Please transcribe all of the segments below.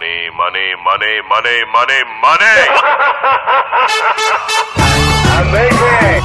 money, money, money, money, money. Amazing.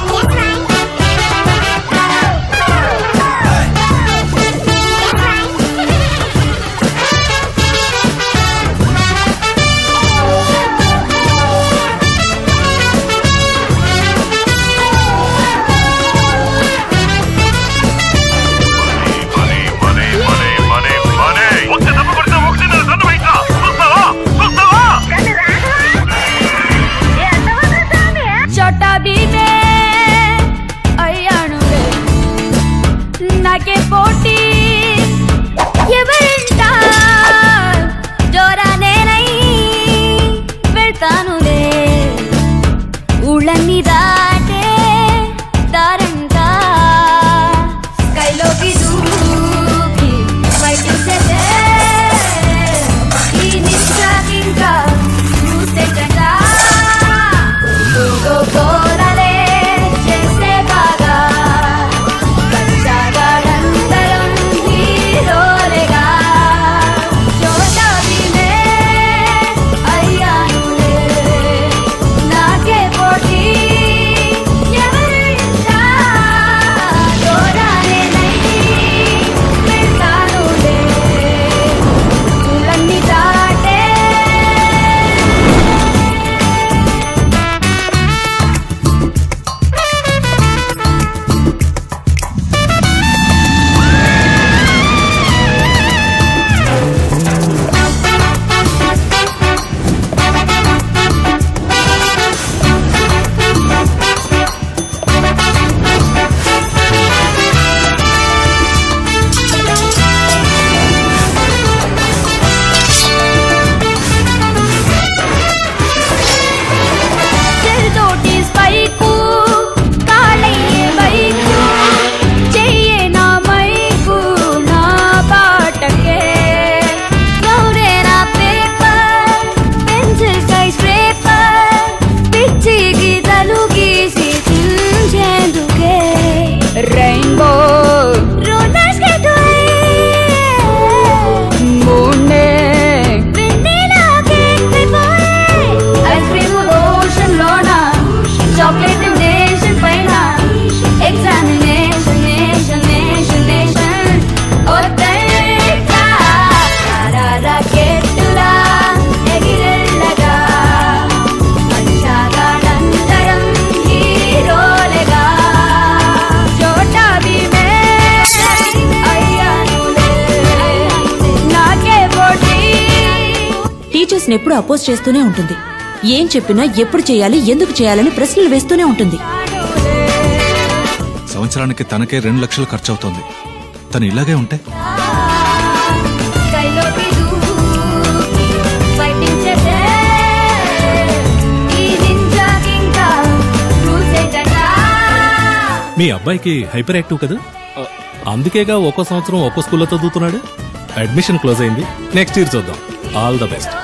ఎప్పుడు oppose చేస్తూనే ఉంటుంది. ఏం చెప్పినా ఎప్పుడు చేయాలి, ఎందుకు చేయాలని ప్రశ్నలు వేస్తూనే ఉంటుంది. సంవత్సరానికి తనకే 2 లక్షలు ఖర్చు అవుతుంది. తను ఇలాగే ఉంటే మీ అబ్బాయికి హైపర్ యాక్టివ్ కదా, అందుకేగా ఒక్కో సంవత్సరం ఒక్కో స్కూల్లో చదువుతున్నాడు. అడ్మిషన్ క్లోజ్ అయింది, నెక్స్ట్ ఇయర్ చూద్దాం. All the best.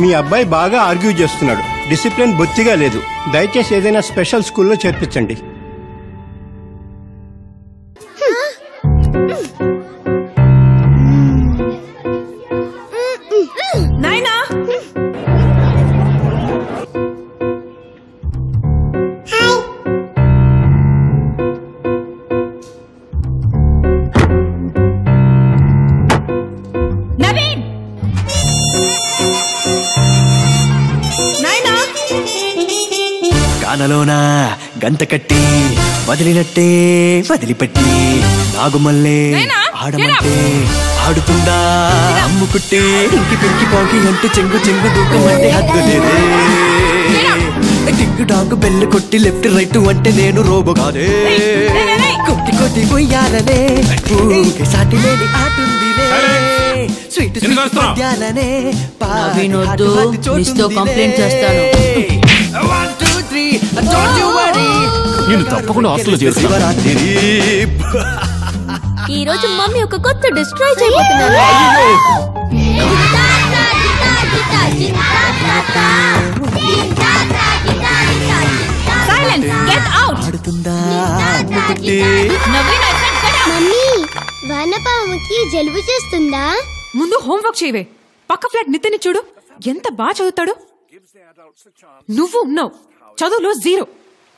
మీ అబ్బాయి బాగా ఆర్గ్యూ చేస్తున్నాడు. డిసిప్లిన్ బొత్తిగా లేదు. దయచేసి ఏదైనా స్పెషల్ స్కూల్లో చేర్పించండి. కానలోనా గంత కట్టి వదిలినట్టే వదిలిపెట్టి నాగుమల్లే ఆడమంటే ఆడుతుందా అమ్ముకుట్టి ఇంకి పెంకి పోకి అంటూ చెంగు చెంగు దూకమంటే హద్దు లేదే. టింగు డాంగు బెల్లు కొట్టి లెఫ్ట్ రైట్ అంటే నేను రోబో కాదే. కొట్టి కొట్టి పోయాలనే సాటి లేని ఆటుందిలే. స్వీట్ మధ్యాలనే వినొద్దు, మిస్తో కంప్లైంట్ చేస్తాను. నేను తప్పకుండా హాస్టల్లో చేస్తాను. ఈ రోజు మమ్మీ ఒక కొత్త డిష్ ట్రై చేయబోతున్నారు. Silence! Get out! ఏంటి? మమ్మీ వానపాముకి జలుబు చేస్తుందా? ముందు హోంవర్క్ చేయవే. పక్క ఫ్లాట్ నితిన్ చూడు, ఎంత బాగా చదువుతాడు. నువ్వు ఉన్నావు చదువులో 0.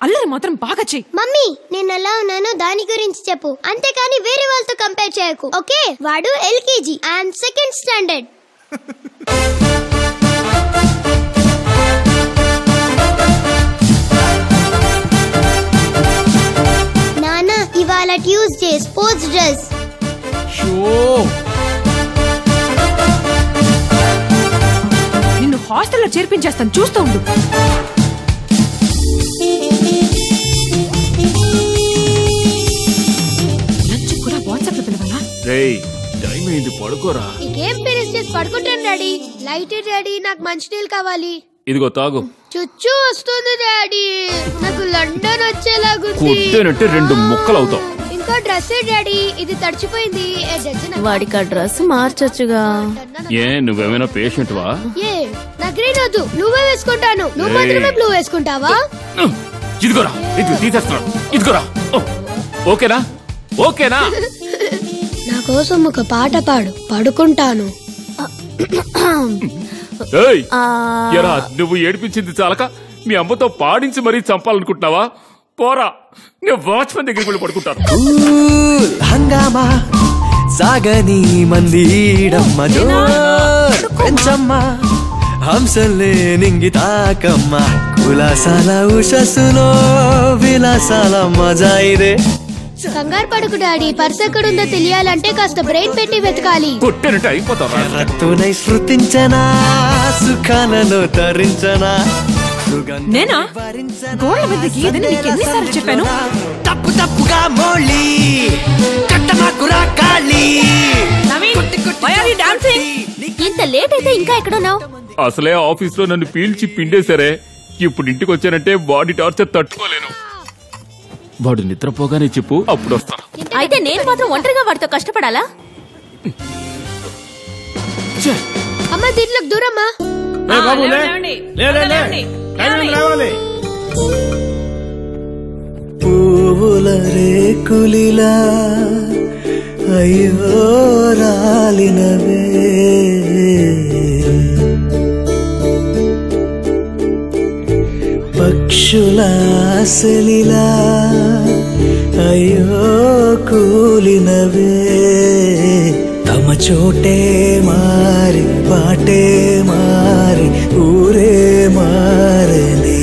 అల్లరి మాత్రం బాగా చెయ్యి. మమ్మీ నేను ఎలా ఉన్నానో దాని గురించి చెప్పు, అంతేకాని వేరే వాళ్ళతో కంపేర్ చేయకు. ఓకే? వాడు LKG, ఐఎమ్ 2nd స్టాండర్డ్. నానా ఇవాళ ట్యూస్డే, స్పోర్ట్స్ డ్రెస్. నిన్ను హాస్టల్లో చేర్పించేస్తాను, చూస్తూ ఉండు. లంచ్ కూడా వాట్సాప్ లో పిలవాలా? టైం అయింది, పడుకోరా. ఈ గేమ్ ఫినిష్ చేసి పడుకుంటాను డాడీ. లైట్ డాడీ, నాకు మంచినీళ్ళు కావాలి. ఇదిగో తాగు. చుచ్చు వస్తుంది డాడీ, నాకు లండన్ వచ్చేలాగుంది. కుట్టేనంటే 2 ముక్కలు అవుతావు. ఇంకో డ్రెస్ డాడీ, ఇది తడిచిపోయింది. వాడికి ఆ డ్రెస్ మార్చొచ్చుగా. ఏ నువ్వేమైనా పేషెంట్ వా? ఏ నా గ్రీన్ వద్దు, నువ్వే వేసుకుంటాను. నువ్వు మాత్రమే బ్లూ వేసుకుంటావా? ఇదిగోరా, ఇది తీసేస్తున్నాను. ఇదిగోరా. ఓకేనా? ఓకేనా? నా కోసం ఒక పాట పాడు, పడుకుంటాను. ఎరా నువ్వు ఏడిపించింది చాలక మీ అమ్మతో పాడించి మరీ చంపాలనుకుంటున్నావా? పోరా, నేను వాచ్మెన్ దగ్గరికి వెళ్ళి పడుకుంటాను. హంగామా సాగని మందిడమ్మ పెంచమ్మ హంసలే నింగితాకమ్మ కులాసాల ఉషస్సులో విలాసాల మజా ఇదే. కంగారు పడుకు డాడీ, పర్స్ ఎక్కడుందో తెలియాలంటే కాస్త బ్రెయిన్ పెట్టి వెతకాలి. కొట్టేనంటే అయిపోతావా? రత్తునై శృతించనా, సుఖాలలో తరించనా. నేనా గోళ్ళ మీద గీయదని నీకు ఎన్నిసార్లు చెప్పాను? తప్పు తప్పుగా మోళి కట్టమాకురా కాళీ. ఇంత లేట్ అయితే ఇంకా ఎక్కడున్నావు? అసలే ఆఫీస్ లో నన్ను పీల్చి పిండేశారే. ఇప్పుడు ఇంటికి వచ్చానంటే బాడీ టార్చర్ తట్టుకోలేను. వాడు నిద్రపోగానే చెప్పు, అప్పుడు వస్తాను. అయితే నేను మాత్రం ఒంటరిగా వాడితో కష్టపడాలా? అమ్మ దీంట్లోకి దూరమ్మా. పువ్వుల రేకులిలా అయ్యో రాలినవే, పక్షుల ఆశలిలా అయ్యో కూలినవే. తమ చోటే మారి బాటే మారి ఊరే మారనే,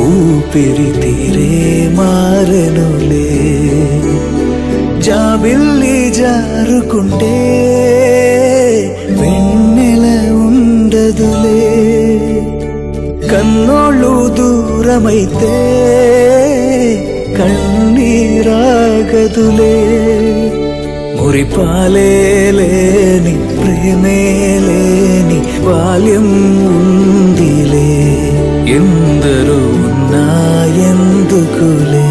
ఊపిరి తీరే మారనులే. జాబిల్లి జారుకుంటే వెన్నెల ఉండదులే, కన్నోళ్ళు దూరమైతే కన్నీరాగదులే. మురిపాలే లేని ప్రేమే లేని బాల్యం ఉందిలే, ఎందరూ ఉన్నా ఎందుకులే.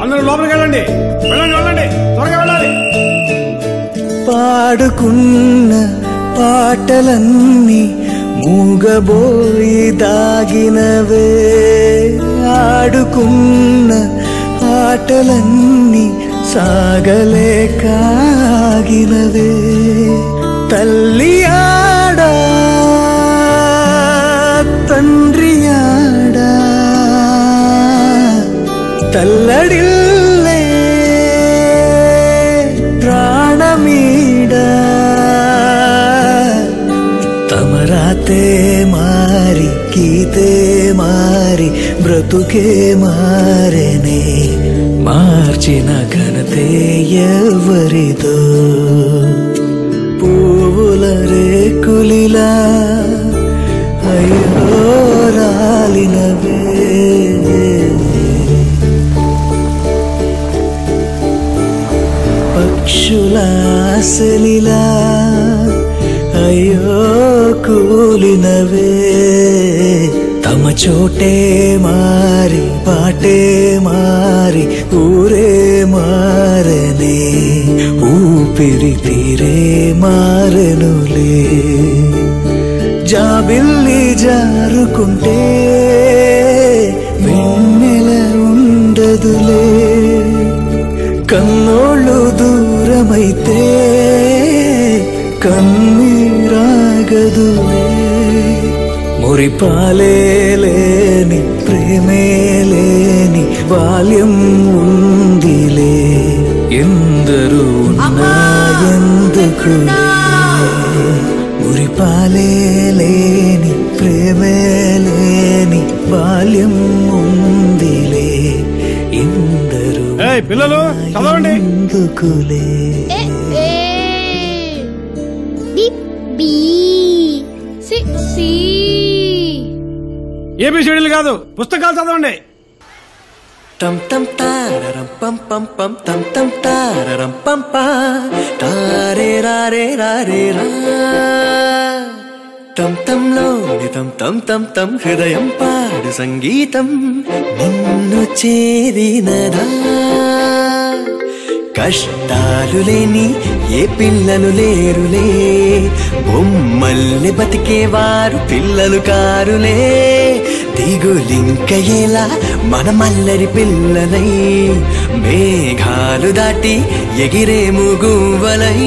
అందరూ లోపలికి వెళ్ళండి, వెళ్ళండి వెళ్ళండి, త్వరగా వెళ్ళాలి. పాడుకున్న పాటలన్నీ మూగబోయి దాగినవే, ఆడుకున్న ఆటలన్నీ సాగలేకాగినవే. తల్లి ఆడా తండ్రి ఆడా తల్లడిల్లే ప్రాణమీడా. తమరాతే మారి గీతే మారి బ్రతుకే మారనే, మార్చిన ఘనతే ఎవరిదో. పువ్వుల రేకులిలా అయ్యో రాలినవే, పక్షుల ఆశలిలా అయ్యో కూలినవే. తమ చోటే మారి బాటే మారి ఊరే మారనే, ఊపిరి తీరే మారెనులే జాబిల్లి జారుకుంటే వెన్నెల ఉండదులే కన్నోళ్ళు దూరమైతే కన్నీరాగదులే మురిపాలే లేని ప్రేమే లేని బాల్యం ఉందిలే ఎందరూ ఉన్నా ఎందుకులే మురిపాలే లేని ప్రేమే లేని బాల్యం ఉందిలే ఎందరూ పిల్లలు చదవండి. ఎందుకులే ఏబిసిడీలు కాదు, పుస్తకాలు చదవండి. టం టం తారరం పం పం పం టం టం తారరం పం పా తారే రారే రారే రా టం టంలోని టం టం టం టం హృదయం పాడు సంగీతం నిన్ను చేరినదా కష్టాలు లేని ఏ పిల్లలు లేరులే బొమ్మల్ని బతికేవారు పిల్లలు కారులే దిగులింక ఎలా మన మల్లరి పిల్లలై మేఘాలు దాటి ఎగిరేము గువ్వలై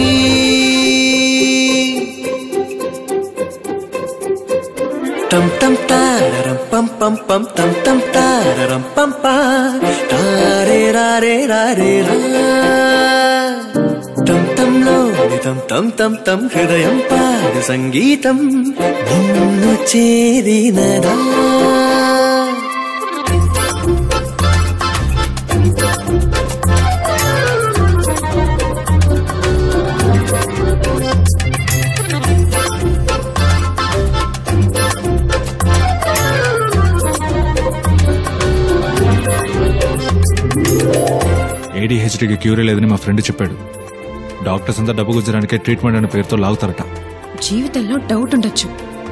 టం టం తారరం పం పం పం టం టం తారరం పం పా తారే రారే రారే రా టం టంలోని టం టం టం టం హృదయం పాడు సంగీతం నిన్ను చేరినదా ADHDకి క్యూరే లేదని మా ఫ్రెండ్ చెప్పాడు. డాక్టర్స్ అంతా డబ్బు గుజ్జరానికే ట్రీట్మెంట్ అనే పేరుతో లాగుతారట. జీవితంలో డౌట్ ఉండొచ్చు,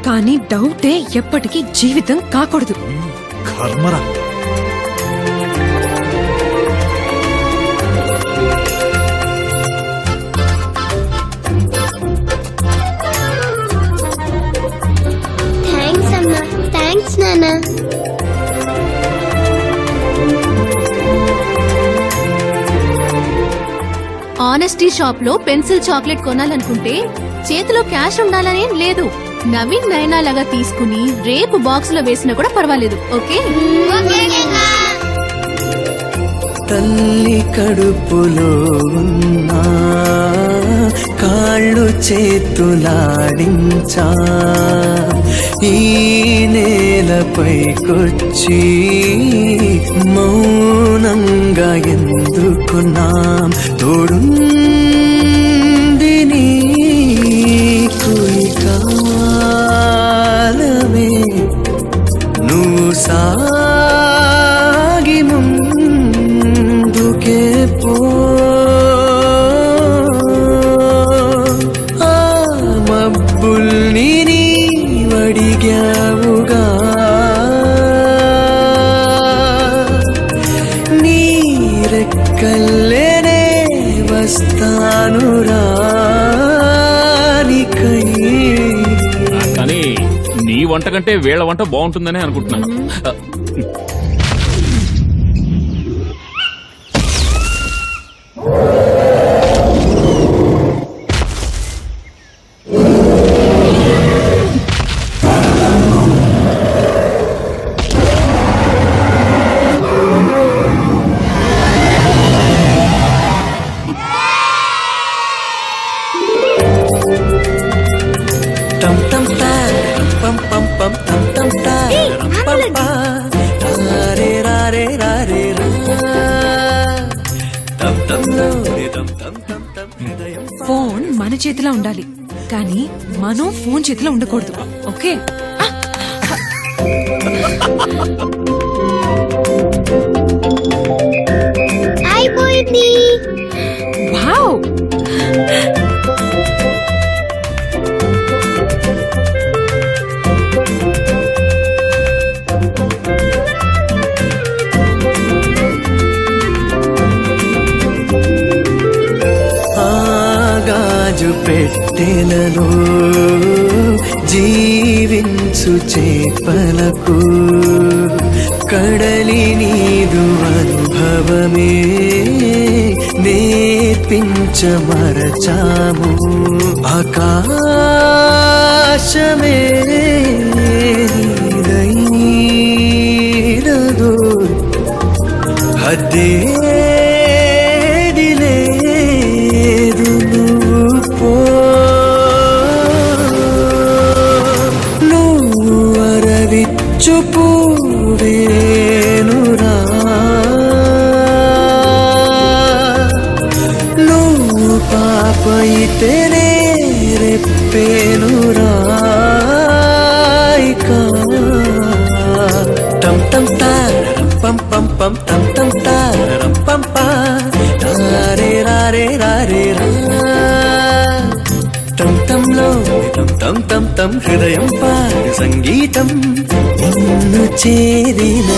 కానీ డౌటే ఎప్పటికీ జీవితం కాకూడదు. కర్మరా. థ్యాంక్స్ అమ్మా. థ్యాంక్స్ నాన్న. ఆనెస్టీ షాప్ లో పెన్సిల్ చాక్లెట్ కొనాలనుకుంటే చేతిలో క్యాష్ ఉండాలనేం లేదు. నవీన్ నయనా లాగా తీసుకుని రేపు బాక్స్ లో వేసినా కూడా పర్వాలేదు. ఓకే? తల్లి కడుపులో ఉన్నా కాళ్ళు చేతులాడించా ఈ నేలపైకొచ్చి మౌనంగా ఎందుకున్నాం తోడుంది నీకు ఈ కాలమే నువ్వు సాగి ముందుకే పో ఆ మబ్బుల్ని నీవడిగావుగా నీ రెక్కల్లేనే వస్తాను రానికై. కానీ నీ వంట కంటే వీళ్ళ వంట బాగుంటుందని అనుకుంటున్నాను. టం టం తారరం పం పం పం టం టం తారరం పం పా తారే రారే రారే రా టం టంలోని టం టం టం టం హృదయం ఫోన్ మన చేతిలో ఉండాలి, కానీ మనం ఫోన్ చేతిలో ఉండకూడదు. ఓకే? అయిపోయింది. వావ్! పెట్టెలలో జీవించు చేపలకు కడలి నీదు అనుభవమే నేర్పించమరచాము ఆకాశమే నీదైనదో హద్దేది లేదు నువ్వు పో నువ్వు అరవిచ్చు పువ్వేనురా నువ్వు పాపయితేనే రెప్పేనురా టం టం తారం పం పం పం టం టం తారం పం పా రే రారే రారే రా టం టంలో టం టం టం టం హృదయం పాడు సంగీతం నిన్ను చేరిన